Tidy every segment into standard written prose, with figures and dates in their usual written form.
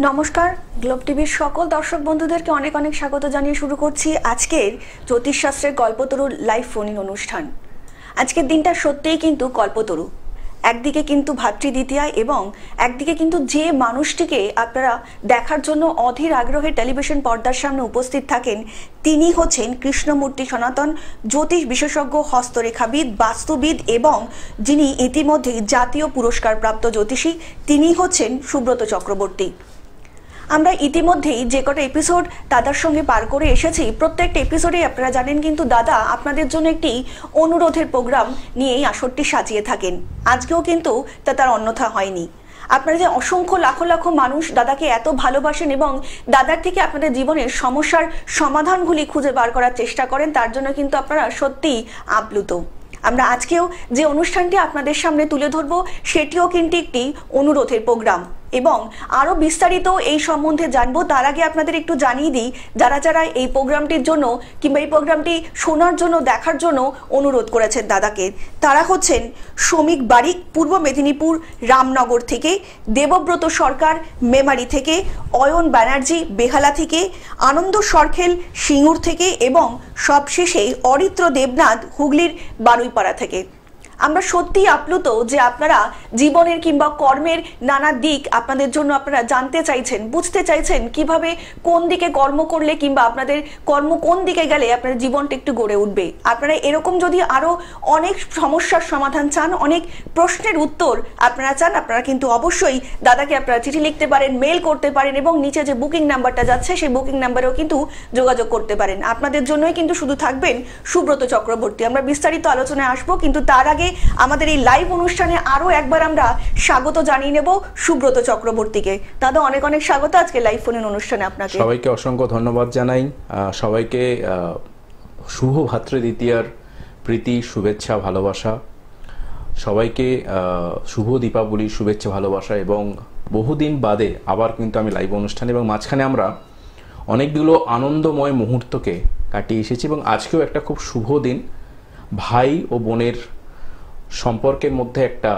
নমস্কার, গ্লোব টিভির সকল দর্শক বন্ধুদেরকে অনেক অনেক স্বাগত জানিয়ে শুরু করছি আজকের জ্যোতিষশাস্ত্রের কল্পতরুর লাইভ ফোন ইন অনুষ্ঠান। আজকের দিনটা সত্যিই কিন্তু কল্পতরু। একদিকে কিন্তু ভাতৃদ্বিতীয়া এবং একদিকে কিন্তু যে মানুষটিকে আপনারা দেখার জন্য অধীর আগ্রহে টেলিভিশন পর্দার সামনে উপস্থিত থাকেন তিনি হচ্ছেন কৃষ্ণমূর্তি সনাতন, জ্যোতিষ বিশেষজ্ঞ, হস্তরেখাবিদ, বাস্তুবিদ এবং যিনি ইতিমধ্যেই জাতীয় পুরস্কারপ্রাপ্ত জ্যোতিষী তিনি হচ্ছেন সুব্রত চক্রবর্তী। আমরা ইতিমধ্যেই যে কটা এপিসোড দাদার সঙ্গে পার করে এসেছি প্রত্যেকটা এপিসোডে আপনারা জানেন কিন্তু দাদা আপনাদের জন্য একটি অনুরোধের প্রোগ্রাম নিয়েই আসরটি সাজিয়ে থাকেন। আজকেও কিন্তু তার অন্যথা হয়নি। আপনারা যে অসংখ্য লাখো লাখো মানুষ দাদাকে এত ভালোবাসেন এবং দাদার থেকে আপনাদের জীবনের সমস্যার সমাধানগুলি খুঁজে বার করার চেষ্টা করেন তার জন্য কিন্তু আপনারা সত্যিই আপ্লুত। আমরা আজকেও যে অনুষ্ঠানটি আপনাদের সামনে তুলে ধরব সেটিও কিন্তু একটি অনুরোধের প্রোগ্রাম এবং আরও বিস্তারিত এই সম্বন্ধে জানবো। তার আগে আপনাদের একটু জানিয়ে দিই যারা যারা এই প্রোগ্রামটির জন্য কিংবা এই প্রোগ্রামটি শোনার জন্য দেখার জন্য অনুরোধ করেছেন দাদাকে তারা হচ্ছেন শ্রমিক বারিক পূর্ব মেদিনীপুর রামনগর থেকে, দেবব্রত সরকার মেমারি থেকে, অয়ন ব্যানার্জি বেহালা থেকে, আনন্দ সরখেল সিঙ্গুর থেকে এবং সবশেষে অরিত্র দেবনাথ হুগলির বারুইপাড়া থেকে। আমরা সত্যিই আপ্লুত যে আপনারা জীবনের কিংবা কর্মের নানা দিক আপনাদের জন্য আপনারা জানতে চাইছেন, বুঝতে চাইছেন কিভাবে কোন দিকে কর্ম করলে কিংবা আপনাদের কর্ম কোন দিকে গেলে আপনাদের জীবনটা একটু গড়ে উঠবে। আপনারা এরকম যদি আরো অনেক সমস্যার সমাধান চান, অনেক প্রশ্নের উত্তর আপনারা চান, আপনারা কিন্তু অবশ্যই দাদাকে আপনারা চিঠি লিখতে পারেন, মেল করতে পারেন এবং নিচে যে বুকিং নাম্বারটা যাচ্ছে সেই বুকিং নাম্বারেও কিন্তু যোগাযোগ করতে পারেন। আপনাদের জন্যই কিন্তু শুধু থাকবেন সুব্রত চক্রবর্তী। আমরা বিস্তারিত আলোচনায় আসবো কিন্তু তার আগে আমাদের এই লাইভ অনুষ্ঠানে আরো একবার আমরা স্বাগত জানিয়ে নেব সুব্রত চক্রবর্তীকে। দাদা অনেক অনেক স্বাগত আজকে লাইভ ফোন অনুষ্ঠানে আপনাকে। সবাইকে অসংখ্য ধন্যবাদ জানাই। সবাইকে শুভ ভাতৃদ্বিতীয়ার প্রীতি, শুভেচ্ছা, ভালোবাসা। সবাইকে শুভ দীপাবলির শুভেচ্ছা, ভালোবাসা এবং বহুদিন বাদে আবার কিন্তু আমি লাইভ অনুষ্ঠানে এবং মাঝখানে আমরা অনেকগুলো আনন্দময় মুহূর্তকে কাটিয়ে এসেছি এবং আজকেও একটা খুব শুভ দিন। ভাই ও বোনের সম্পর্কের মধ্যে একটা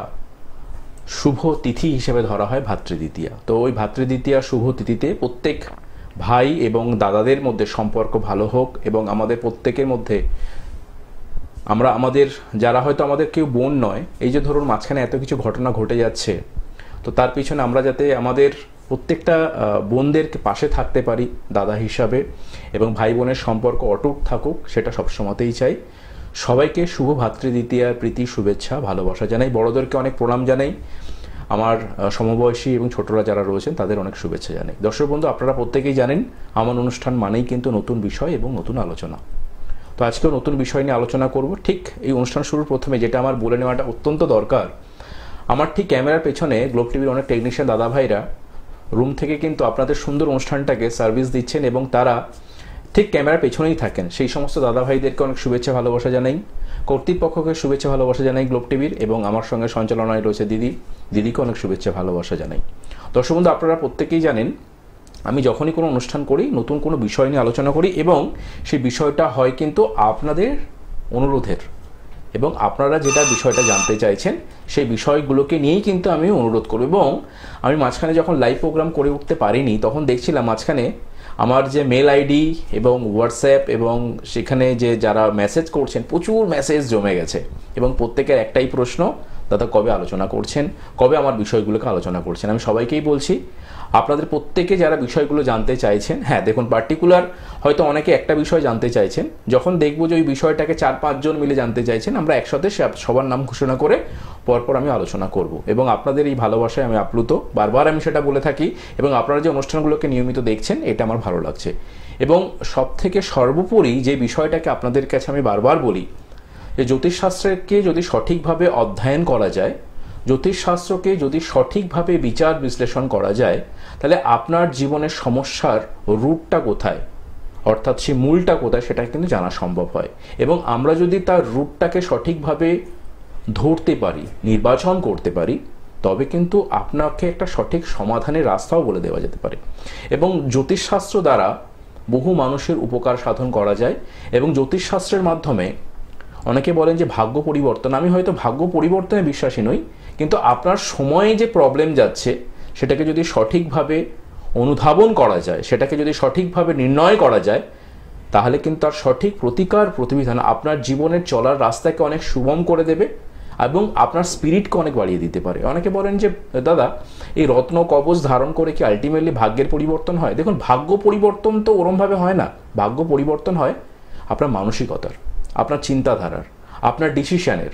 শুভ তিথি হিসেবে ধরা হয় ভাতৃদ্বিতীয়া। তো ওই ভাতৃদ্বিতীয়া শুভ তিথিতে প্রত্যেক ভাই এবং দাদাদের মধ্যে সম্পর্ক ভালো হোক এবং আমাদের প্রত্যেকের মধ্যে আমরা আমাদের যারা হয়তো আমাদের কেউ বোন নয়, এই যে ধরুন মাঝখানে এত কিছু ঘটনা ঘটে যাচ্ছে, তো তার পিছনে আমরা যাতে আমাদের প্রত্যেকটা বোনদেরকে পাশে থাকতে পারি দাদা হিসাবে এবং ভাই বোনের সম্পর্ক অটুট থাকুক সেটা সবসময়তেই চাই। সবাইকে শুভ ভাতৃদ্বিতীয়ার প্রীতি, শুভেচ্ছা, ভালোবাসা জানাই। বড়দেরকে অনেক প্রণাম জানাই। আমার সমবয়সী এবং ছোটরা যারা রয়েছেন তাদের অনেক শুভেচ্ছা জানাই। দর্শক বন্ধু, আপনারা প্রত্যেকেই জানেন আমার অনুষ্ঠান মানেই কিন্তু নতুন বিষয় এবং নতুন আলোচনা। তো আজকেও নতুন বিষয় নিয়ে আলোচনা করব। ঠিক এই অনুষ্ঠান শুরুর প্রথমে যেটা আমার বলে নেওয়াটা অত্যন্ত দরকার, আমার ঠিক ক্যামেরার পেছনে গ্লোব টিভির অনেক টেকনিশিয়ান দাদা ভাইরা রুম থেকে কিন্তু আপনাদের সুন্দর অনুষ্ঠানটাকে সার্ভিস দিচ্ছেন এবং তারা ঠিক ক্যামেরার পেছনেই থাকেন। সেই সমস্ত দাদা ভাইদেরকে অনেক শুভেচ্ছা, ভালোবাসা জানাই। কর্তৃপক্ষকে শুভেচ্ছা, ভালোবাসা জানাই গ্লোব টিভির এবং আমার সঙ্গে সঞ্চালনায় রয়েছে দিদিকে অনেক শুভেচ্ছা, ভালোবাসা জানাই। দর্শক বন্ধু, আপনারা প্রত্যেকেই জানেন আমি যখনই কোনো অনুষ্ঠান করি নতুন কোনো বিষয় নিয়ে আলোচনা করি এবং সেই বিষয়টা হয় কিন্তু আপনাদের অনুরোধের এবং আপনারা যেটা বিষয়টা জানতে চাইছেন সেই বিষয়গুলোকে নিয়েই কিন্তু আমি অনুরোধ করব। এবং আমি মাঝখানে যখন লাইভ প্রোগ্রাম করে উঠতে পারিনি তখন দেখছিলাম মাঝখানে আমার যে মেল আইডি এবং হোয়াটসঅ্যাপ এবং সেখানে যে যারা মেসেজ করছেন প্রচুর মেসেজ জমে গেছে এবং প্রত্যেকের একটাই প্রশ্ন, দাদা কবে আলোচনা করছেন, কবে আমার বিষয়গুলোকে আলোচনা করছেন। আমি সবাইকেই বলছি আপনাদের প্রত্যেকে যারা বিষয়গুলো জানতে চাইছেন, হ্যাঁ দেখুন পার্টিকুলার হয়তো অনেকে একটা বিষয় জানতে চাইছেন, যখন দেখবো যে ওই বিষয়টাকে 4-5 জন মিলে জানতে চাইছেন আমরা একসাথে সবার নাম ঘোষণা করে পরপর আমি আলোচনা করব এবং আপনাদের এই ভালোবাসায় আমি আপ্লুত। বারবার আমি সেটা বলে থাকি এবং আপনারা যে অনুষ্ঠানগুলোকে নিয়মিত দেখছেন এটা আমার ভালো লাগছে। এবং সব থেকে সর্বোপরি যে বিষয়টাকে আপনাদের কাছে আমি বারবার বলি যে জ্যোতিষশাস্ত্রকে যদি সঠিকভাবে অধ্যয়ন করা যায়, জ্যোতিষশাস্ত্রকে যদি সঠিকভাবে বিচার বিশ্লেষণ করা যায় তাহলে আপনার জীবনের সমস্যার রুটটা কোথায় অর্থাৎ সেই মূলটা কোথায় সেটা কিন্তু জানা সম্ভব হয় এবং আমরা যদি তার রুটটাকে সঠিকভাবে ধরতে পারি, নির্বাচন করতে পারি, তবে কিন্তু আপনাকে একটা সঠিক সমাধানের রাস্তাও বলে দেওয়া যেতে পারে। এবং জ্যোতিষশাস্ত্র দ্বারা বহু মানুষের উপকার সাধন করা যায় এবং জ্যোতিষশাস্ত্রের মাধ্যমে অনেকে বলেন যে ভাগ্য পরিবর্তন। আমি হয়তো ভাগ্য পরিবর্তনে বিশ্বাসী নই, কিন্তু আপনার সময়ে যে প্রবলেম যাচ্ছে সেটাকে যদি সঠিকভাবে অনুধাবন করা যায়, সেটাকে যদি সঠিকভাবে নির্ণয় করা যায়, তাহলে কিন্তু তার সঠিক প্রতিকার প্রতিবিধান আপনার জীবনের চলার রাস্তাকে অনেক সুগম করে দেবে এবং আপনার স্পিরিটকে অনেক বাড়িয়ে দিতে পারে। অনেকে বলেন যে দাদা, এই রত্ন কবচ ধারণ করে কি আলটিমেটলি ভাগ্যের পরিবর্তন হয়? দেখুন, ভাগ্য পরিবর্তন তো ওরমভাবে হয় না। ভাগ্য পরিবর্তন হয় আপনার মানসিকতার, আপনার চিন্তাধারার, আপনার ডিসিশনের।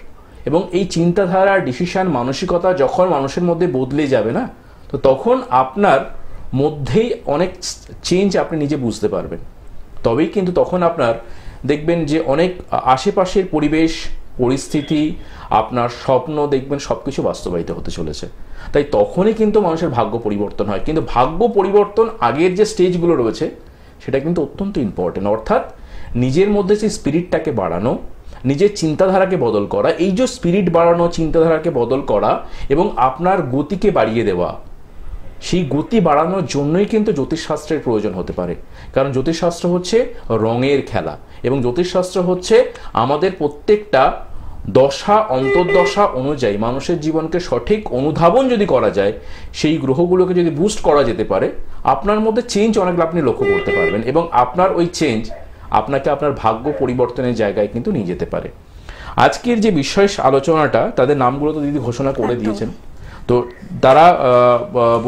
এবং এই চিন্তাধারা, ডিসিশন, মানসিকতা যখন মানুষের মধ্যে বদলে যাবে না, তো তখন আপনার মধ্যেই অনেক চেঞ্জ আপনি নিজে বুঝতে পারবেন। তবেই কিন্তু তখন আপনার দেখবেন যে অনেক আশেপাশের পরিবেশ, পরিস্থিতি, আপনার স্বপ্ন দেখবেন সব কিছু বাস্তবায়িত হতে চলেছে। তাই তখনই কিন্তু মানুষের ভাগ্য পরিবর্তন হয়। কিন্তু ভাগ্য পরিবর্তন আগের যে স্টেজগুলো রয়েছে সেটা কিন্তু অত্যন্ত ইম্পর্টেন্ট। অর্থাৎ নিজের মধ্যে সেই স্পিরিটটাকে বাড়ানো, নিজের চিন্তাধারাকে বদল করা, এই যে স্পিরিট বাড়ানো, চিন্তাধারাকে বদল করা এবং আপনার গতিকে বাড়িয়ে দেওয়া, সেই গতি বাড়ানোর জন্যই কিন্তু জ্যোতিষশাস্ত্রের প্রয়োজন হতে পারে। কারণ জ্যোতিষশাস্ত্র হচ্ছে রঙের খেলা এবং জ্যোতিষশাস্ত্র হচ্ছে আমাদের প্রত্যেকটা দশা, অন্তর্দশা অনুযায়ী মানুষের জীবনকে সঠিক অনুধাবন যদি করা যায়, সেই গ্রহগুলোকে যদি বুস্ট করা যেতে পারে, আপনার মধ্যে চেঞ্জ অনেক আপনি লক্ষ্য করতে পারবেন এবং আপনার ওই চেঞ্জ আপনাকে আপনার ভাগ্য পরিবর্তনের জায়গায় কিন্তু নিয়ে যেতে পারে। আজকের যে বিশেষ আলোচনাটা, তাদের নামগুলো তো দিদি ঘোষণা করে দিয়েছেন, তো তারা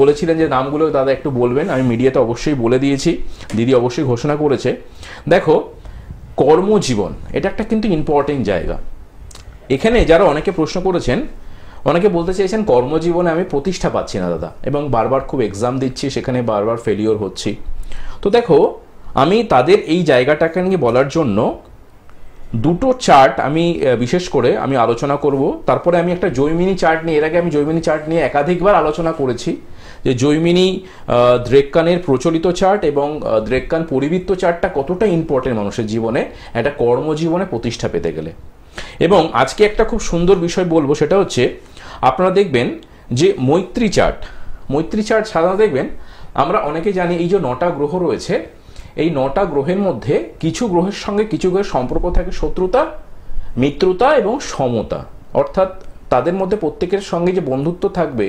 বলেছিলেন যে নামগুলো দাদা একটু বলবেন। আমি মিডিয়াতে অবশ্যই বলে দিয়েছি, দিদি অবশ্যই ঘোষণা করেছে। দেখো, কর্মজীবন এটা একটা কিন্তু ইম্পর্টেন্ট জায়গা। এখানে যারা অনেকে প্রশ্ন করেছেন, অনেকে বলতে চাইছেন কর্মজীবনে আমি প্রতিষ্ঠা পাচ্ছি না দাদা, এবং বারবার খুব এক্সাম দিচ্ছি, সেখানে বারবার ফেলিওর হচ্ছি। তো দেখো, আমি তাদের এই জায়গাটাকে নিয়ে বলার জন্য দুটো চার্ট আমি বিশেষ করে আমি আলোচনা করব। তারপরে আমি একটা জৈমিনী চার্ট নিয়ে, এর আগে আমি জৈমিনী চার্ট নিয়ে একাধিকবার আলোচনা করেছি যে জৈমিনী দ্রেক্কানের প্রচলিত চার্ট এবং দ্রেক্কান পরিবৃত্ত চার্টটা কতটা ইম্পর্টেন্ট মানুষের জীবনে, একটা কর্মজীবনে প্রতিষ্ঠা পেতে গেলে। এবং আজকে একটা খুব সুন্দর বিষয় বলবো, সেটা হচ্ছে আপনারা দেখবেন যে মৈত্রী চার্ট সাধারণত দেখবেন আমরা অনেকে জানি এই যে 9টা গ্রহ রয়েছে, এই 9টা গ্রহের মধ্যে কিছু গ্রহের সঙ্গে কিছু গ্রহের সম্পর্ক থাকে শত্রুতা, মিত্রতা এবং সমতা। অর্থাৎ তাদের মধ্যে প্রত্যেকের সঙ্গে যে বন্ধুত্ব থাকবে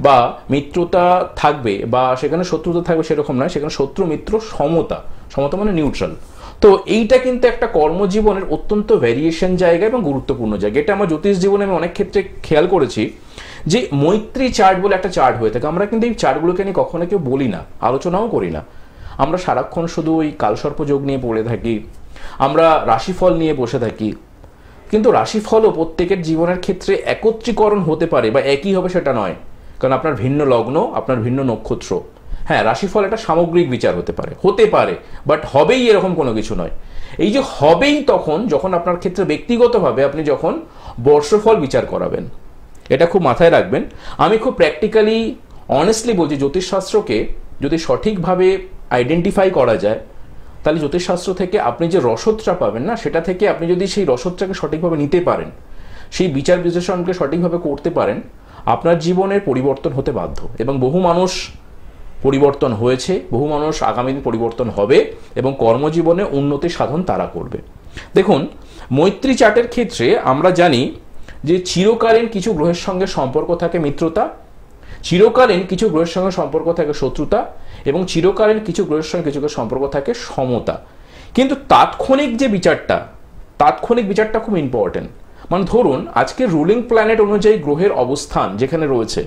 বা মিত্রতা থাকবে বা সেখানে শত্রুতা থাকবে সেরকম নয়, সেখানে শত্রু মিত্র সমতা মানে নিউট্রাল। তো এইটা কিন্তু একটা কর্মজীবনের অত্যন্ত ভ্যারিয়েশন জায়গা এবং গুরুত্বপূর্ণ জায়গা। এটা আমার জ্যোতিষ জীবনে আমি অনেক ক্ষেত্রে খেয়াল করেছি যে মৈত্রী চার্ট বলে একটা চার্ট হয়ে থাকে। আমরা কিন্তু এই চার্টগুলোকে নিয়ে কখনো কেউ বলি না, আলোচনাও করি না। আমরা সারাক্ষণ শুধু ওই কালসর্প যোগ নিয়ে পড়ে থাকি, আমরা রাশিফল নিয়ে বসে থাকি। কিন্তু রাশিফলও প্রত্যেকের জীবনের ক্ষেত্রে একত্রীকরণ হতে পারে বা একই হবে সেটা নয়, কারণ আপনার ভিন্ন লগ্ন, আপনার ভিন্ন নক্ষত্র। হ্যাঁ, রাশিফল একটা সামগ্রিক বিচার হতে পারে, বাট হবেই এরকম কোনো কিছু নয়। এই যে হবেই তখন যখন আপনার ক্ষেত্রে ব্যক্তিগতভাবে আপনি যখন বর্ষফল বিচার করাবেন, এটা খুব মাথায় রাখবেন। আমি খুব প্র্যাকটিক্যালি অনেস্টলি বলছি, জ্যোতিষশাস্ত্রকে যদি সঠিকভাবে আইডেন্টিফাই করা যায়, তাহলে জ্যোতিষশাস্ত্র থেকে আপনি যে রসদটা পাবেন না, সেটা থেকে আপনি যদি সেই রসদটাকে সঠিকভাবে নিতে পারেন, সেই বিচার বিশ্লেষণকে সঠিকভাবে করতে পারেন, আপনার জীবনের পরিবর্তন হতে বাধ্য। এবং বহু মানুষ পরিবর্তন হয়েছে, বহু মানুষ আগামী দিন পরিবর্তন হবে এবং কর্মজীবনে উন্নতি সাধন তারা করবে। দেখুন, মৈত্রী চার্টের ক্ষেত্রে আমরা জানি যে চিরকালীন কিছু গ্রহের সঙ্গে সম্পর্ক থাকে মিত্রতা, চিরকালীন কিছু গ্রহের সঙ্গে সম্পর্ক থাকে শত্রুতা এবং চিরকালীন কিছু গ্রহের সঙ্গে কিছু সম্পর্ক থাকে সমতা। কিন্তু তাৎক্ষণিক বিচারটা খুব ইম্পর্টেন্ট। মানে ধরুন আজকে রুলিং প্ল্যানেট অনুযায়ী গ্রহের অবস্থান যেখানে রয়েছে,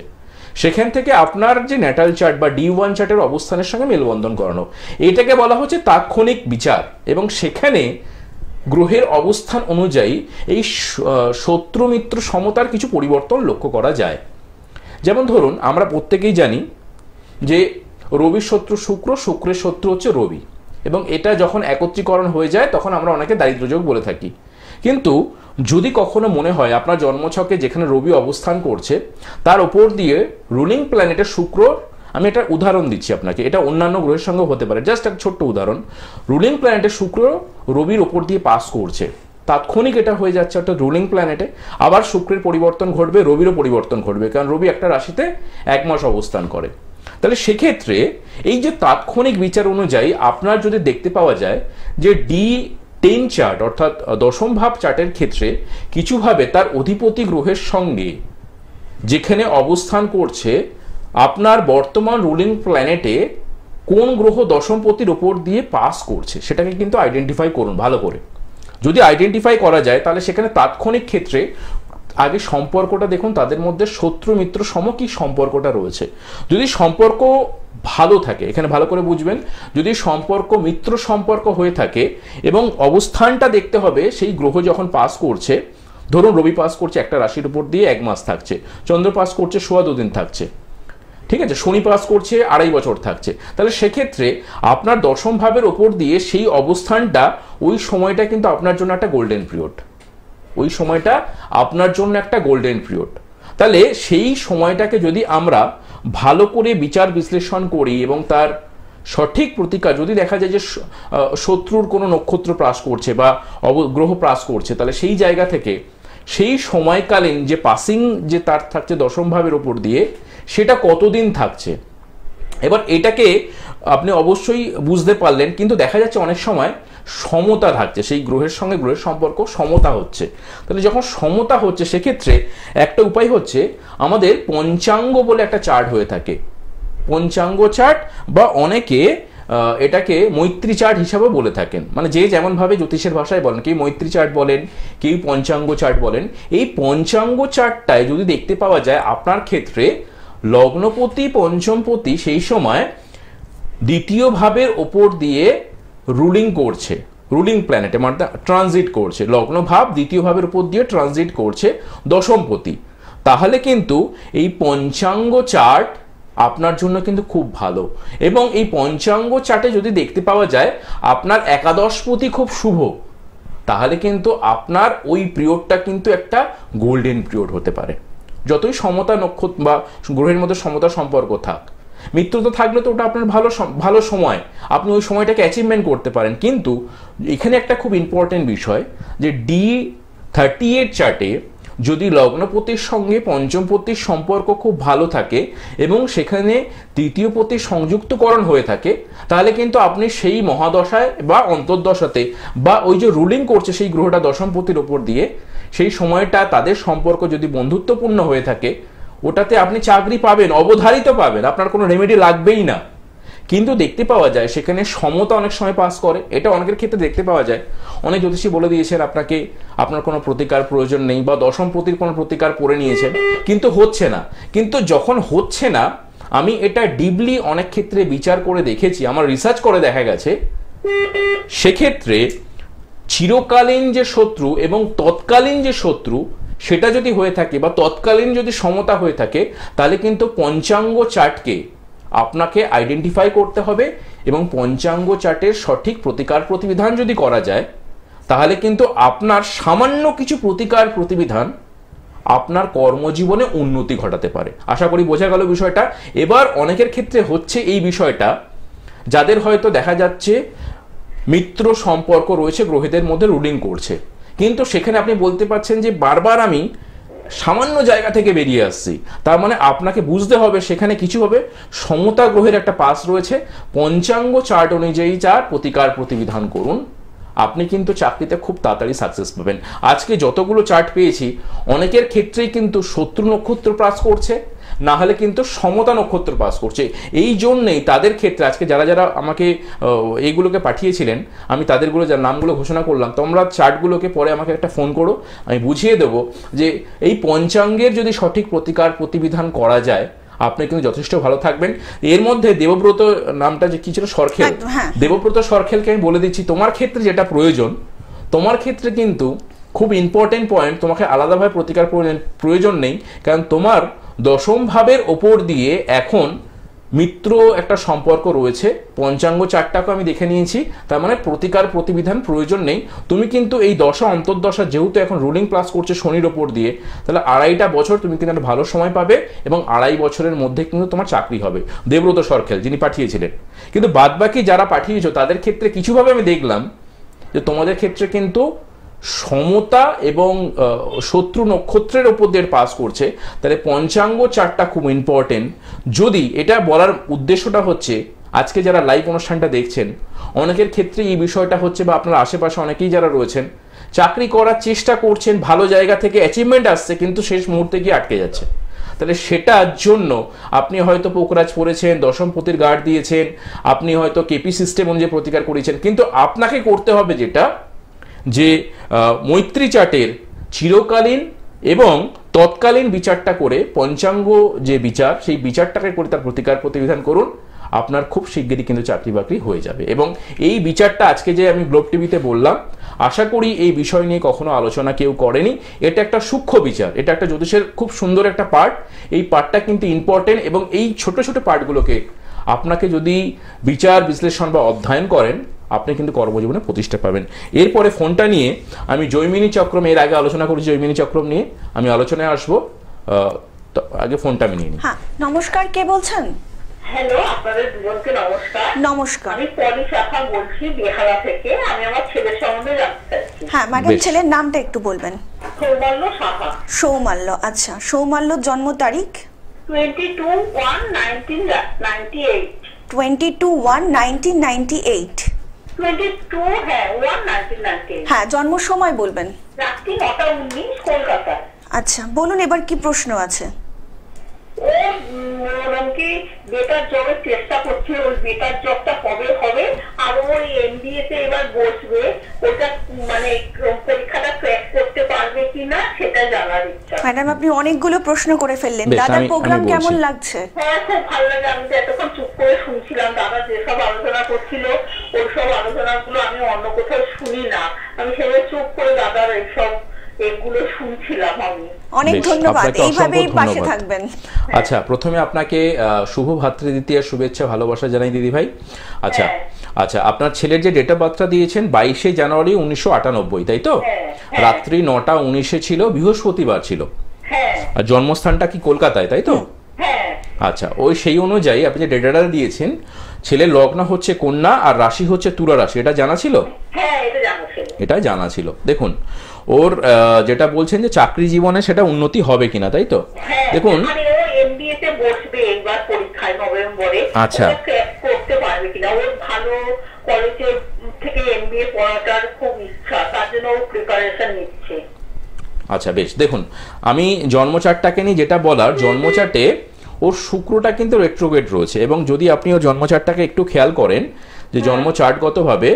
সেখান থেকে আপনার যে ন্যাটাল চার্ট বা D1 চার্টের অবস্থানের সঙ্গে মেলবন্ধন করানো, এটাকে বলা হচ্ছে তাৎক্ষণিক বিচার। এবং সেখানে গ্রহের অবস্থান অনুযায়ী এই শত্রু মিত্র সমতার কিছু পরিবর্তন লক্ষ্য করা যায়। যেমন ধরুন, আমরা প্রত্যেকেই জানি যে রবির শত্রু শুক্র, শুক্রের শত্রু হচ্ছে রবি, এবং এটা যখন একত্রীকরণ হয়ে যায় তখন আমরা অনেকে দারিদ্র্যযোগ বলে থাকি। কিন্তু যদি কখনো মনে হয় আপনার জন্মছকে যেখানে রবি অবস্থান করছে তার ওপর দিয়ে রুলিং প্ল্যানেটের শুক্র, আমি একটা উদাহরণ দিচ্ছি আপনাকে, এটা অন্যান্য গ্রহের সঙ্গে হতে পারে, জাস্ট একটা ছোট্ট উদাহরণ, রুলিং প্ল্যানেটের শুক্র রবির ওপর দিয়ে পাস করছে, তাৎক্ষণিক এটা হয়ে যাচ্ছে অর্থাৎ রুলিং প্ল্যানেটে। আবার শুক্রের পরিবর্তন ঘটবে, রবিরও পরিবর্তন ঘটবে, কারণ রবি একটা রাশিতে 1 মাস অবস্থান করে। তাহলে সেক্ষেত্রে এই যে তাৎক্ষণিক বিচার অনুযায়ী আপনার যদি দেখতে পাওয়া যায় যে D10 চার্ট অর্থাৎ দশম ভাব চার্টের ক্ষেত্রে কিছুভাবে তার অধিপতি গ্রহের সঙ্গে যেখানে অবস্থান করছে আপনার বর্তমান রুলিং প্ল্যানেটে কোন গ্রহ দশমপতির ওপর দিয়ে পাস করছে সেটাকে কিন্তু আইডেন্টিফাই করুন ভালো করে। যদি আইডেন্টিফাই করা যায় তাহলে সেখানে তাৎক্ষণিক ক্ষেত্রে আগে সম্পর্কটা দেখুন তাদের মধ্যে শত্রু মিত্র সম কি সম্পর্কটা রয়েছে। যদি সম্পর্ক ভালো থাকে, এখানে ভালো করে বুঝবেন, যদি সম্পর্ক মিত্র সম্পর্ক হয়ে থাকে এবং অবস্থানটা দেখতে হবে সেই গ্রহ যখন পাস করছে, ধরুন রবি পাস করছে একটা রাশির উপর দিয়ে 1 মাস থাকছে, চন্দ্র পাস করছে 2.5 দিন থাকছে, ঠিক আছে, শনি পাস করছে 2.5 বছর থাকছে, তাহলে সেক্ষেত্রে আপনার দশম ভাবের ওপর দিয়ে সেই অবস্থানটা, ওই সময়টা কিন্তু আপনার জন্য একটা গোল্ডেন পিরিয়ড, ওই সময়টা আপনার জন্য একটা গোল্ডেন পিরিয়ড। তাহলে সেই সময়টাকে যদি আমরা ভালো করে বিচার বিশ্লেষণ করি এবং তার সঠিক প্রতিকার, যদি দেখা যায় যে শত্রুর কোনো নক্ষত্র প্রাস করছে বা গ্রহ প্রাস করছে, তাহলে সেই জায়গা থেকে সেই সময়কালীন যে পাসিং যে তার থাকছে দশম ভাবের ওপর দিয়ে, সেটা কতদিন থাকছে। এবার এটাকে আপনি অবশ্যই বুঝতে পারলেন, কিন্তু দেখা যাচ্ছে অনেক সময় সমতা থাকছে, সেই গ্রহের সঙ্গে গ্রহের সম্পর্ক সমতা হচ্ছে। তাহলে যখন সমতা হচ্ছে সেক্ষেত্রে একটা উপায় হচ্ছে আমাদের পঞ্চাঙ্গ বলে একটা চার্ট হয়ে থাকে, পঞ্চাঙ্গ চার্ট বা অনেকে এটাকে মৈত্রী চার্ট হিসাবে বলে থাকেন, মানে যে যেমনভাবে জ্যোতিষের ভাষায় বলেন, কেউ মৈত্রী চার্ট বলেন, কেউ পঞ্চাঙ্গ চার্ট বলেন। এই পঞ্চাঙ্গ চার্টটায় যদি দেখতে পাওয়া যায় আপনার ক্ষেত্রে লগ্নপতি পঞ্চমপতি সেই সময় দ্বিতীয় ভাবের ওপর দিয়ে রুলিং করছে, রুলিং প্ল্যানেটে মানে ট্রানজিট করছে, লগ্ন ভাব দ্বিতীয় ভাবের উপর দিয়ে ট্রানজিট করছে দশমপতি, তাহলে কিন্তু এই পঞ্চাঙ্গ চার্ট আপনার জন্য কিন্তু খুব ভালো। এবং এই পঞ্চাঙ্গ চার্টে যদি দেখতে পাওয়া যায় আপনার একাদশপতি খুব শুভ, তাহলে কিন্তু আপনার ওই পিরিয়ডটা কিন্তু একটা গোল্ডেন পিরিয়ড হতে পারে। যতই সমতা নক্ষত্র বা গ্রহের মধ্যে সমতা সম্পর্ক থাক, মিত্রতা থাকলে তো ওটা আপনার ভালো সময়, আপনি ওই সময়টাকে অ্যাচিভমেন্ট করতে পারেন। কিন্তু এখানে একটা খুব ইম্পর্টেন্ট বিষয় যে D38 চার্টে যদি লগ্নপতির সঙ্গে পঞ্চমপতির সম্পর্ক খুব ভালো থাকে এবং সেখানে তৃতীয় পতির সংযুক্তকরণ হয়ে থাকে, তাহলে কিন্তু আপনি সেই মহাদশায় বা অন্তর্দশাতে বা ওই যে রুলিং করছে সেই গ্রহটা দশমপতির ওপর দিয়ে, সেই সময়টা তাদের সম্পর্ক যদি বন্ধুত্বপূর্ণ হয়ে থাকে, ওটাতে আপনি চাকরি পাবেন, অবধারিত পাবেন, আপনার কোনো রেমেডি লাগবেই না। কিন্তু দেখতে পাওয়া যায় সেখানে সমতা অনেক সময় পাস করে, এটা অনেকের ক্ষেত্রে দেখতে পাওয়া যায়। অনেক জ্যোতিষী বলে দিয়েছেন আপনাকে আপনার কোনো প্রতিকার প্রয়োজন নেই বা দশমপতির কোনো প্রতিকার করে নিয়েছেন, কিন্তু হচ্ছে না। কিন্তু যখন হচ্ছে না, আমি এটা ডিপলি অনেক ক্ষেত্রে বিচার করে দেখেছি, আমার রিসার্চ করে দেখা গেছে, সেক্ষেত্রে চিরকালীন যে শত্রু এবং তৎকালীন যে শত্রু সেটা যদি হয়ে থাকে বা তৎকালীন যদি সমতা হয়ে থাকে, তাহলে কিন্তু পঞ্চাঙ্গ চার্টকে আপনাকে আইডেন্টিফাই করতে হবে এবং পঞ্চাঙ্গ চার্টের সঠিক প্রতিকার প্রতিবিধান যদি করা যায়, তাহলে কিন্তু আপনার সামান্য কিছু প্রতিকার প্রতিবিধান আপনার কর্মজীবনে উন্নতি ঘটাতে পারে। আশা করি বোঝা গেল বিষয়টা। এবার অনেকের ক্ষেত্রে হচ্ছে এই বিষয়টা, যাদের হয়তো দেখা যাচ্ছে মিত্র সম্পর্ক রয়েছে, গ্রহেদের মধ্যে রুলিং করছে, কিন্তু সেখানে আপনি বলতে পারছেন যে বারবার আমি সামান্য জায়গা থেকে বেরিয়ে আসছি, তার মানে আপনাকে বুঝতে হবে সেখানে কিছু হবে সমতা গ্রহের একটা পাস রয়েছে। পঞ্চাঙ্গ চার্ট অনুযায়ী যার প্রতিকার প্রতিবিধান করুন, আপনি কিন্তু চাকরিতে খুব তাড়াতাড়ি সাকসেস পাবেন। আজকে যতগুলো চার্ট পেয়েছি অনেকের ক্ষেত্রেই কিন্তু শত্রু নক্ষত্র পাস করছে, না হলে কিন্তু সমতা নক্ষত্র পাস করছে। এই জন্যেই তাদের ক্ষেত্রে আজকে যারা যারা আমাকে এইগুলোকে পাঠিয়েছিলেন, আমি তাদেরগুলো যার নামগুলো ঘোষণা করলাম, তোমরা চার্টগুলোকে পরে আমাকে একটা ফোন করো, আমি বুঝিয়ে দেবো যে এই পঞ্চাঙ্গের যদি সঠিক প্রতিকার প্রতিবিধান করা যায় আপনি কিন্তু যথেষ্ট ভালো থাকবেন। এর মধ্যে দেবব্রত নামটা যে কি ছিল, সরখেল, দেবব্রত সরখেলকে আমি বলে দিচ্ছি, তোমার ক্ষেত্রে যেটা প্রয়োজন, তোমার ক্ষেত্রে কিন্তু খুব ইম্পর্টেন্ট পয়েন্ট, তোমাকে আলাদাভাবে প্রতিকার প্রয়োজন নেই, কারণ তোমার দশম ভাবের ওপর দিয়ে এখন মিত্র একটা সম্পর্ক রয়েছে। পঞ্চাঙ্গ চারটাকে আমি দেখে নিয়েছি, তার মানে প্রতিকার প্রতিবিধান প্রয়োজন নেই। তুমি কিন্তু এই দশা অন্তর্দশা যেহেতু এখন রুলিং প্লাস করছে শনির ওপর দিয়ে, তাহলে 2.5টা বছর তুমি কিন্তু একটা ভালো সময় পাবে এবং 2.5 বছরের মধ্যে কিন্তু তোমার চাকরি হবে। দেবব্রত সরখেল যিনি পাঠিয়েছিলেন। কিন্তু বাদবাকি যারা পাঠিয়েছো তাদের ক্ষেত্রে কিছুভাবে আমি দেখলাম যে তোমাদের ক্ষেত্রে কিন্তু সমতা এবং শত্রু নক্ষত্রের ওপর দিয়ে পাস করছে, তাহলে পঞ্চাঙ্গ চার্টটা খুব ইম্পর্টেন্ট। যদি এটা বলার উদ্দেশ্যটা হচ্ছে, আজকে যারা লাইভ অনুষ্ঠানটা দেখছেন অনেকের ক্ষেত্রে এই বিষয়টা হচ্ছে, বা আপনার আশেপাশে অনেকেই যারা রয়েছেন চাকরি করার চেষ্টা করছেন, ভালো জায়গা থেকে অ্যাচিভমেন্ট আসছে, কিন্তু শেষ মুহূর্তে গিয়ে আটকে যাচ্ছে। তাহলে সেটার জন্য আপনি হয়তো পোকরাজ পড়েছেন, দশমপতির গার্ড দিয়েছেন, আপনি হয়তো কেপি সিস্টেম অনুযায়ী প্রতিকার করেছেন, কিন্তু আপনাকে করতে হবে যেটা, যে মৈত্রী চার্টের চিরকালীন এবং তৎকালীন বিচারটা করে, পঞ্চাঙ্গ যে বিচার, সেই বিচারটাকে করে তার প্রতিকার প্রতিবিধান করুন। আপনার খুব শিগগিরই কিন্তু চাকরি বাকরি হয়ে যাবে। এবং এই বিচারটা আজকে যে আমি গ্লোব টিভিতে বললাম, আশা করি এই বিষয় নিয়ে কখনো আলোচনা কেউ করেনি। এটা একটা সূক্ষ্ম বিচার, এটা একটা জ্যোতিষের খুব সুন্দর একটা পার্ট। এই পার্টটা কিন্তু ইম্পর্টেন্ট, এবং এই ছোট ছোট পার্টগুলোকে আপনাকে যদি বিচার বিশ্লেষণ বা অধ্যয়ন করেন, আপনি কিন্তু কর্মজীবনে প্রতিষ্ঠা পাবেন। এরপরে ফোনটা নিয়ে আমি জৈমিনী চক্রম, এর আগে আলোচনা করেছি জৈমিনী চক্রম নিয়ে, আমি আলোচনায় আসবো। আগে ফোনটা আমি নিয়ে নিই। হ্যাঁ, নমস্কার, কে বলছেন? হ্যালো, আপনাদের দুজনকে নমস্কার। নমস্কার। আমি পলি শাখা বলছি, বেহালা থেকে। আমি আমার ছেলের সম্বন্ধে জানতে চাইছি। হ্যাঁ ম্যাডাম, ছেলের নামটা একটু বলবেন। সৌমাল্য সাহা। সৌমাল্য, আচ্ছা। সৌমাল্যর জন্ম তারিখ 22/1/1998। 22/1/1998। 22, হ্যাঁ, 1/1998। হ্যাঁ, জন্ম সময় বলবেন। রাত্রি 9:19 কলকাতায়। আচ্ছা, বলুন এবার কি প্রশ্ন আছে? ও কি বেটার জবের চেষ্টা করছে, ওই বেটার জবটা কবে হবে, আর ওই এমবিএ তে এবার বসবে, ওটা মানে পরীক্ষাটা ক্র্যাক করতে পারবে কিনা সেটা জানার ইচ্ছা। ম্যাডাম, আপনি অনেকগুলো প্রশ্ন করে ফেললেন। বেশ, দাদার আমি প্রোগ্রাম বলছি। কেমন লাগছে? হ্যাঁ, খুব ভালো লাগে। আমি তো এতক্ষণ চুপ করে শুনছিলাম, দাদা যেসব আলোচনা করছিল ওইসব আলোচনাগুলো আমি অন্য কোথাও শুনি না। আমি সেভাবে চুপ করে দাদার এগুলো শুনছিলাম। আমি অনেক বেশ, ধন্যবাদ, আপনাকে এইভাবেই অসংখ্য পাশে ধন্যবাদ। থাকবেন। আচ্ছা, প্রথমে আপনাকে শুভ ভাতৃদ্বিতীয়ার শুভেচ্ছা ভালোবাসা জানাই দিদি ভাই। আচ্ছা আচ্ছা, আপনার ছেলের যে ডেট অফ বার্থটা দিয়েছেন 22শে জানুয়ারি 1998, তাই তো? রাত্রি 9:19 ছিল, বৃহস্পতিবার ছিল। হ্যাঁ। আর জন্মস্থানটা কি কলকাতায়, তাই তো? হ্যাঁ। আচ্ছা, ওই সেই অনুযায়ী আপনি যে ডেটাটা দিয়েছেন, ছেলের লগ্ন হচ্ছে কন্যা আর রাশি হচ্ছে তুলা রাশি, এটা জানা ছিল? হ্যাঁ, এটা জানা ছিল। এটা জানা ছিল। দেখুন, ওর যেটা বলছেন যে চাকরি জীবনে সেটা উন্নতি হবে কিনা, তাই তো? দেখুন, মানে ও এমবিএ তে বসবে এবার পরীক্ষায় নভেম্বরে। আচ্ছা। ও ক্র্যাক করতে পারবে কিনা, ওর ভালো কলেজে থেকে এমবিএ পড়াটার খুব ইচ্ছা, তার জন্য ও প্রিপারেশন নিচ্ছে। আচ্ছা বেশ, দেখুন আমি জন্মচার্টটাকে নিয়ে যেটা বলার, জন্মচার্টে ওর শুক্রটা কিন্তু রেট্রোগ্রেড রয়েছে, এবং যদি আপনি ওর জন্মচার্টটাকে একটু খেয়াল করেন, যে জন্মচার্টগতভাবে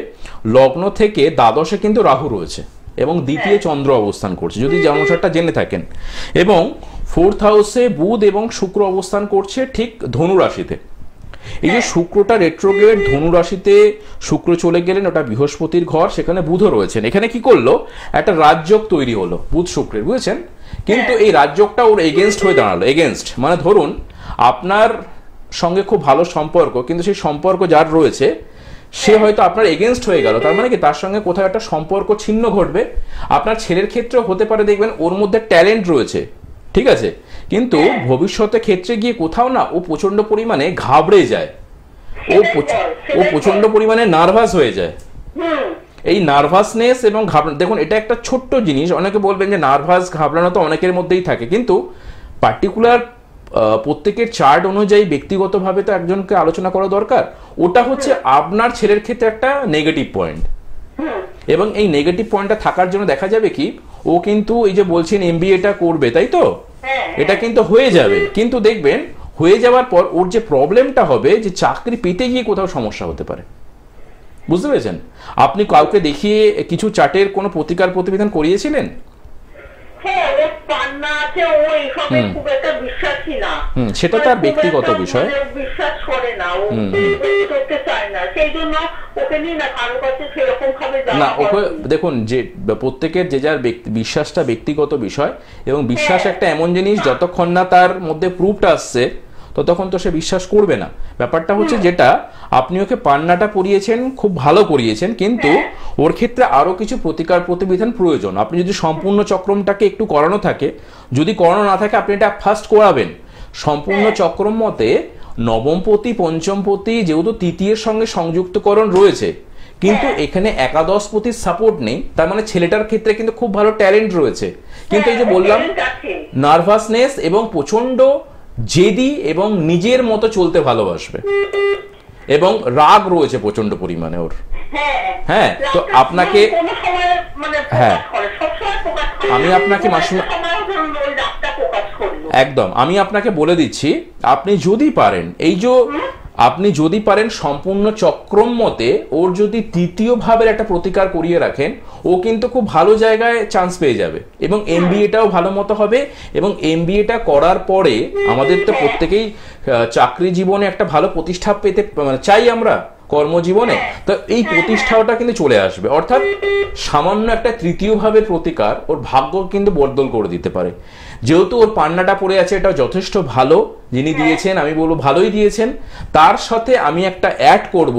লগ্ন থেকে দ্বাদশে কিন্তু রাহু রয়েছে এবং দ্বিতীয় চন্দ্র অবস্থান করছে, যদি জন্মচার্টটা জেনে থাকেন, এবং 4th হাউসে বুধ এবং শুক্র অবস্থান করছে ঠিক ধনু রাশিতে। এই যে শুক্রটা রেট্রোগ্রেড, ধনু রাশিতে শুক্র চলে গেলেন, ওটা বৃহস্পতির ঘর, সেখানে বুধও রয়েছেন। এখানে কি করলো, একটা রাজযোগ তৈরি হলো বুধ শুক্রের, বুঝেছেন? কিন্তু এই রাজযোগটা ওর এগেনস্ট হয়ে দাঁড়ালো। এগেনস্ট মানে ধরুন আপনার সঙ্গে খুব ভালো সম্পর্ক, কিন্তু সেই সম্পর্ক যার রয়েছে সে হয়তো আপনার এগেনস্ট হয়ে গেল, তার মানে কি তার সঙ্গে কোথাও একটা সম্পর্ক ছিন্ন ঘটবে। আপনার ছেলের ক্ষেত্রেও হতে পারে, দেখবেন ওর মধ্যে ট্যালেন্ট রয়েছে, ঠিক আছে, কিন্তু ভবিষ্যতে ক্ষেত্রে গিয়ে কোথাও না ও প্রচন্ড পরিমাণে ঘাবড়ে যায়, ও প্রচন্ড পরিমাণে নার্ভাস হয়ে যায়। এই নার্ভাসনেস এবং ঘাবড়ানো, দেখুন এটা একটা ছোট্ট জিনিস, অনেকে বলবেন যে নার্ভাস ঘাবড়ানো তো অনেকের মধ্যেই থাকে, কিন্তু পার্টিকুলার প্রত্যেকের চার্ট অনুযায়ী ব্যক্তিগতভাবে তো একজনকে আলোচনা করা দরকার। ওটা হচ্ছে আপনার ছেলের ক্ষেত্রে একটা নেগেটিভ পয়েন্ট, এবং এই নেগেটিভ পয়েন্টটা থাকার জন্য দেখা যাবে কি, ও কিন্তু এই যে বলছেন এমবিএটা করবে, তাই তো? এটা কিন্তু হয়ে যাবে, কিন্তু দেখবেন হয়ে যাওয়ার পর ওর যে প্রবলেমটা হবে, যে চাকরি পেতে গিয়ে কোথাও সমস্যা হতে পারে, বুঝতে পেরেছেন? আপনি কাউকে দেখিয়ে কিছু চার্টের কোনো প্রতিকার প্রতিবিধান করিয়েছিলেন? হ্যাঁ, ও পান্না আছে, ও এইসবে খুব একটা বিশ্বাসী না। সেটা তার ব্যক্তিগত বিষয়, বিশ্বাস করে না, ও করতে চায় না, সেই জন্য ওকে নিয়ে না কারো কাছে সেরকম ভাবে না। ওকে দেখুন, যে প্রত্যেকের যে যার বিশ্বাসটা ব্যক্তিগত বিষয়, এবং বিশ্বাস একটা এমন জিনিস, যতক্ষণ না তার মধ্যে প্রুফটা আসছে ততক্ষণ তো সে বিশ্বাস করবে না। ব্যাপারটা হচ্ছে যেটা, আপনি ওকে পান্নাটা পরিয়েছেন, খুব ভালো করিয়েছেন, কিন্তু ওর ক্ষেত্রে আরো কিছু প্রতিকার প্রতিবিধান প্রয়োজন। আপনি যদি সম্পূর্ণ চক্রমটাকে একটু করানো থাকে, যদি করানো না থাকে আপনি এটা ফার্স্ট করাবেন। সম্পূর্ণ চক্রম মতে নবমপতি পঞ্চমপতি যেহেতু তৃতীয়ের সঙ্গে সংযুক্তকরণ রয়েছে, কিন্তু এখানে একাদশপতির সাপোর্ট নেই, তার মানে ছেলেটার ক্ষেত্রে কিন্তু খুব ভালো ট্যালেন্ট রয়েছে, কিন্তু এই যে বললাম নার্ভাসনেস এবং প্রচন্ড জেদি এবং নিজের মতো চলতে ভালোবাসবে, এবং রাগ রয়েছে প্রচন্ড পরিমাণে ওর। হ্যাঁ, তো আপনাকে আমি আপনাকে মাসিমা একদম আমি আপনাকে বলে দিচ্ছি, আপনি যদি পারেন আপনি যদি পারেন সম্পূর্ণ চক্রম মতে ওর যদি তৃতীয় ভাবের একটা প্রতিকার করিয়ে রাখেন, ও কিন্তু খুব ভালো জায়গায় চান্স পেয়ে যাবে এবং এমবিএটাও ভালো মতো হবে। এবং এমবিএটা করার পরে আমাদের তো প্রত্যেকেই চাকরি জীবনে একটা ভালো প্রতিষ্ঠা পেতে চাই আমরা কর্মজীবনে, তো এই প্রতিষ্ঠাটা কিন্তু চলে আসবে। অর্থাৎ সামান্য একটা তৃতীয় ভাবের প্রতিকার ওর ভাগ্য কিন্তু বদল করে দিতে পারে। যেহেতু ওর পান্নাটা পড়ে আছে, এটা যথেষ্ট ভালো যিনি দিয়েছেন, আমি বলবো ভালোই দিয়েছেন। তার সাথে আমি একটা অ্যাড করব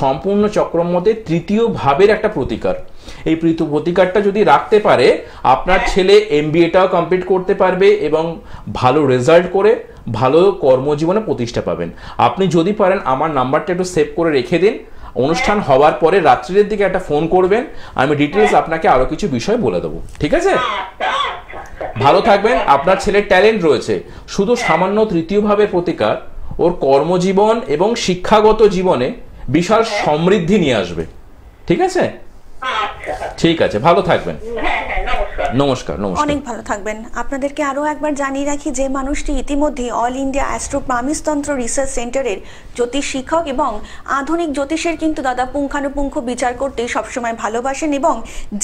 সম্পূর্ণ চক্রম মতে তৃতীয় ভাবের একটা প্রতিকার। এই প্রতিকারটা যদি রাখতে পারে, আপনার ছেলে এমবিএটাও কমপ্লিট করতে পারবে এবং ভালো রেজাল্ট করে ভালো কর্মজীবনে প্রতিষ্ঠা পাবেন। আপনি যদি পারেন আমার নাম্বারটা একটু সেভ করে রেখে দিন, অনুষ্ঠান হওয়ার পরে রাত্রির দিকে একটা ফোন করবেন, আমি ডিটেলস আপনাকে আরো কিছু বিষয় বলে দেবো, ঠিক আছে? ভালো থাকবেন। আপনার ছেলের ট্যালেন্ট রয়েছে, শুধু সামান্য তৃতীয় ভাবের প্রতিকার ওর কর্মজীবন এবং শিক্ষাগত জীবনে বিশাল সমৃদ্ধি নিয়ে আসবে, ঠিক আছে? ঠিক আছে, ভালো থাকবেন। নমস্কার। অনেক ভালো থাকবেন। আপনাদেরকে আরো একবার জানিয়ে রাখি যে মানুষটি ইতিমধ্যে অল ইন্ডিয়া অ্যাস্ট্রো প্রামিসতন্ত্র রিসার্চ সেন্টারের জ্যোতিষ শিক্ষক এবং আধুনিক জ্যোতিষের কিন্তু দাদা পুঙ্খানুপুঙ্খ বিচার করতে সবসময় ভালোবাসেন, এবং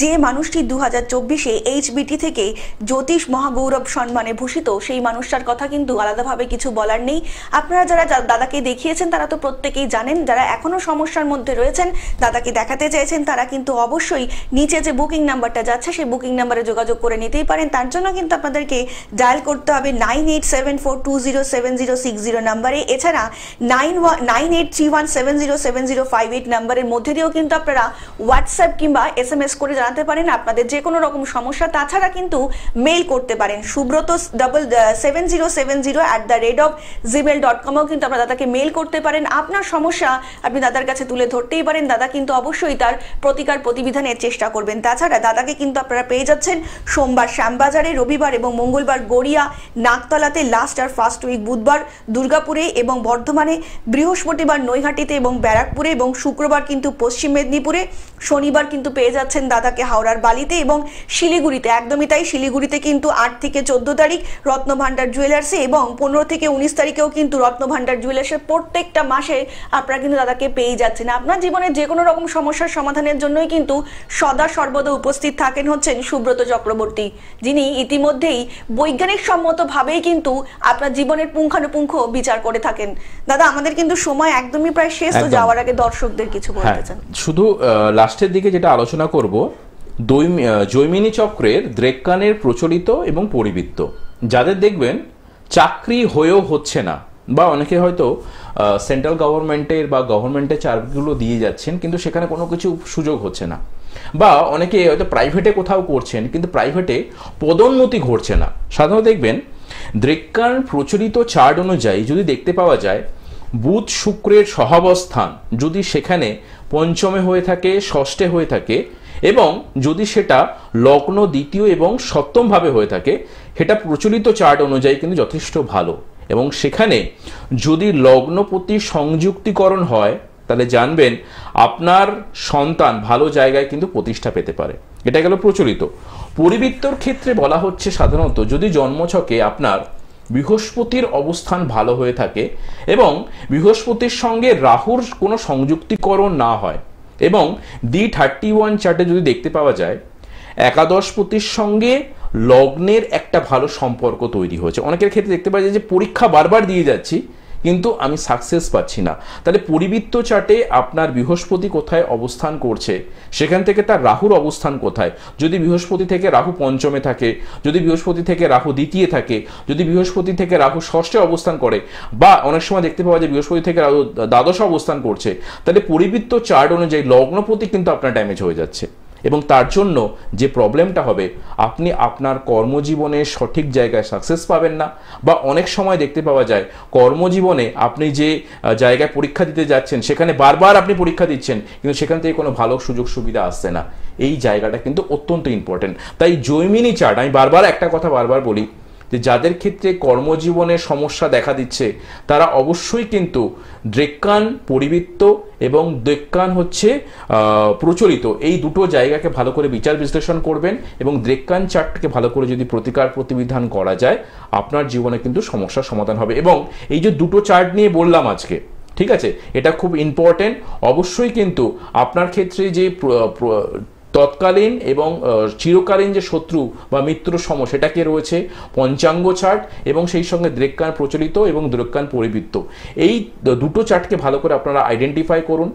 যে মানুষটি 2024-এ এইচবিটি থেকে জ্যোতিষ মহাগৌরব সম্মানে ভূষিত, সেই মানুষটার কথা কিন্তু আলাদাভাবে কিছু বলার নেই। আপনারা যারা দাদাকে দেখিয়েছেন তারা তো প্রত্যেকেই জানেন, যারা এখনো সমস্যার মধ্যে রয়েছেন, দাদাকে দেখাতে চাইছেন, তারা কিন্তু অবশ্যই নিচে যে বুকিং নাম্বারটা যাচ্ছে সেই বুকিং নাম্বারে যোগাযোগ করে নিতেই পারেন। তার জন্য কিন্তু আপনাদেরকে ডায়াল করতে হবে 9874207060 নাম্বারে। এছাড়া 9831707058 নাম্বারের মধ্যে দিয়েও কিন্তু আপনারা হোয়াটসঅ্যাপ কিংবা SMS করে জানাতে পারেন আপনাদের যে কোনো রকম সমস্যা। তাছাড়া কিন্তু মেল করতে পারেন subrata7070@gmail.com-এও কিন্তু আপনারা দাদাকে মেল করতে পারেন। আপনার সমস্যা আপনি দাদার কাছে তুলে ধরতেই পারেন, দাদা কিন্তু অবশ্যই তার প্রতিকার প্রতিবিধানের চেষ্টা করবেন। তাছাড়া দাদাকে কিন্তু আপনারা পেয়ে যাচ্ছেন সোমবার শ্যামবাজারে, রবিবার এবং মঙ্গলবার গড়িয়া নাকতলাতে, লাস্ট আর ফার্স্ট উইক বুধবার দুর্গাপুরে এবং বর্ধমানে, বৃহস্পতিবার নৈহাটিতে এবং ব্যারাকপুরে, এবং শুক্রবার কিন্তু পশ্চিম মেদিনীপুরে, শনিবার কিন্তু পেয়ে যাচ্ছেন দাদাকে হাওড়ার বালিতে এবং শিলিগুড়িতে। একদমই তাই, শিলিগুড়িতে কিন্তু 8 থেকে 14 তারিখ রত্নভান্ডার জুয়েলার্সে এবং 15 থেকে 19 তারিখেও কিন্তু রত্নভান্ডার জুয়েলার্সের প্রত্যেকটা মাসে আপনারা কিন্তু দাদাকে পেয়ে যাচ্ছেন। আপনার জীবনে যে কোনো রকম সমস্যার সমাধানের জন্যই কিন্তু সদা সর্বদা উপস্থিত থাকেন হচ্ছেন সুব্রত চক্রবর্তী, যিনি ইতিমধ্যেই বৈজ্ঞানিক সম্মতভাবেই কিন্তু আপনার জীবনের পুঙ্খানুপুঙ্খ বিচার করে থাকেন। দাদা আমাদের কিন্তু সময় একদমই প্রায় শেষ, তো যাওয়ার আগে দর্শকদের কিছু বলতে চান? শুধু লাস্টের দিকে যেটা আলোচনা করব, জৈমিনী চক্রের দ্রেক্কানের প্রচলিত এবং পরিবৃত্ত, যাদের দেখবেন চাকরি হয়েও হচ্ছে না, বা অনেকে হয়তো সেন্ট্রাল গভর্নমেন্টের বা গভর্নমেন্টের চাকরিগুলো দিয়ে যাচ্ছেন কিন্তু সেখানে কোনো কিছু সুযোগ হচ্ছে না, বা অনেকে হয়তো প্রাইভেটে কোথাও করছেন কিন্তু প্রাইভেটে পদোন্নতি ঘটছে না। সাধারণত দেখবেন দ্রেক্কান প্রচলিত চার্ট অনুযায়ী যদি দেখতে পাওয়া যায়, বুধ শুক্রের সহাবস্থান যদি সেখানে পঞ্চমে হয়ে থাকে, ষষ্ঠে হয়ে থাকে, এবং যদি সেটা লগ্ন দ্বিতীয় এবং সপ্তম ভাবে হয়ে থাকে, সেটা প্রচলিত চার্ট অনুযায়ী কিন্তু যথেষ্ট ভালো। এবং সেখানে যদি লগ্নপতি সংযুক্তিকরণ হয়, তাহলে জানবেন আপনার সন্তান ভালো জায়গায় কিন্তু প্রতিষ্ঠা পেতে পারে। এটা গেল প্রচলিত। পরিবৃত্তর ক্ষেত্রে বলা হচ্ছে সাধারণত যদি জন্মছকে আপনার বৃহস্পতির অবস্থান ভালো হয়ে থাকে এবং বৃহস্পতির সঙ্গে রাহুর কোনো সংযুক্তিকরণ না হয়, এবং D31 চার্টে যদি দেখতে পাওয়া যায় একাদশপতির সঙ্গে লগ্নের একটা ভালো সম্পর্ক তৈরি হয়েছে। অনেকের ক্ষেত্রে দেখতে পাওয়া যায় যে পরীক্ষা বারবার দিয়ে যাচ্ছি কিন্তু আমি সাকসেস পাচ্ছি না, তাহলে পরিবৃত্ত চার্টে আপনার বৃহস্পতি কোথায় অবস্থান করছে, সেখান থেকে তার রাহুর অবস্থান কোথায়, যদি বৃহস্পতি থেকে রাহু পঞ্চমে থাকে, যদি বৃহস্পতি থেকে রাহু দ্বিতীয় থাকে, যদি বৃহস্পতি থেকে রাহু ষষ্ঠে অবস্থান করে, বা অনেক সময় দেখতে পাওয়া যায় বৃহস্পতি থেকে রাহু দ্বাদশে অবস্থান করছে, তাহলে পরিবৃত্ত চার্ট অনুযায়ী লগ্নপতি কিন্তু আপনার ড্যামেজ হয়ে যাচ্ছে। এবং তার জন্য যে প্রবলেমটা হবে, আপনি আপনার কর্মজীবনে সঠিক জায়গায় সাকসেস পাবেন না, বা অনেক সময় দেখতে পাওয়া যায় কর্মজীবনে আপনি যে জায়গায় পরীক্ষা দিতে যাচ্ছেন সেখানে বারবার আপনি পরীক্ষা দিচ্ছেন কিন্তু সেখান থেকে কোনো ভালো সুযোগ সুবিধা আসছে না। এই জায়গাটা কিন্তু অত্যন্ত ইম্পর্টেন্ট। তাই জৈমিনী চার্ট, আমি বারবার একটা কথা বারবার বলি যে যাদের ক্ষেত্রে কর্মজীবনে সমস্যা দেখা দিচ্ছে তারা অবশ্যই কিন্তু দ্রেক্কান পরিবৃত্ত এবং দ্রেক্কান হচ্ছে প্রচলিত, এই দুটো জায়গাকে ভালো করে বিচার বিশ্লেষণ করবেন এবং দ্রেক্কান চার্টকে ভালো করে যদি প্রতিকার প্রতিবিধান করা যায় আপনার জীবনে কিন্তু সমস্যার সমাধান হবে। এবং এই যে দুটো চার্ট নিয়ে বললাম আজকে, ঠিক আছে, এটা খুব ইম্পর্টেন্ট। অবশ্যই কিন্তু আপনার ক্ষেত্রে যে তৎকালীন এবং চিরকালীন যে শত্রু বা মিত্র সম সেটাকে রয়েছে পঞ্চাঙ্গ চার্ট এবং সেই সঙ্গে দ্রেক্কান প্রচলিত এবং দ্রেক্কান পরিবৃত্ত, এই দুটো চার্টকে ভালো করে আপনারা আইডেন্টিফাই করুন,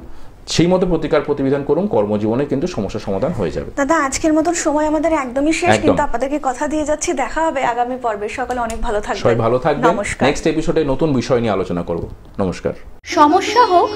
সেই মতো প্রতিকার প্রতিবিধান করুন, কর্মজীবনে কিন্তু সমস্যার সমাধান হয়ে যাবে। দাদা আজকের মতন সময় আমাদের একদমই শেষ, কিন্তু আপনাদেরকে কথা দিয়ে যাচ্ছি দেখা হবে আগামী পর্বে। সকালে অনেক ভালো থাকবেন, সবাই ভালো থাকবেন। নমস্কার। নেক্সট এপিসোডে নতুন বিষয় নিয়ে আলোচনা করব। নমস্কার। সমস্যা হোক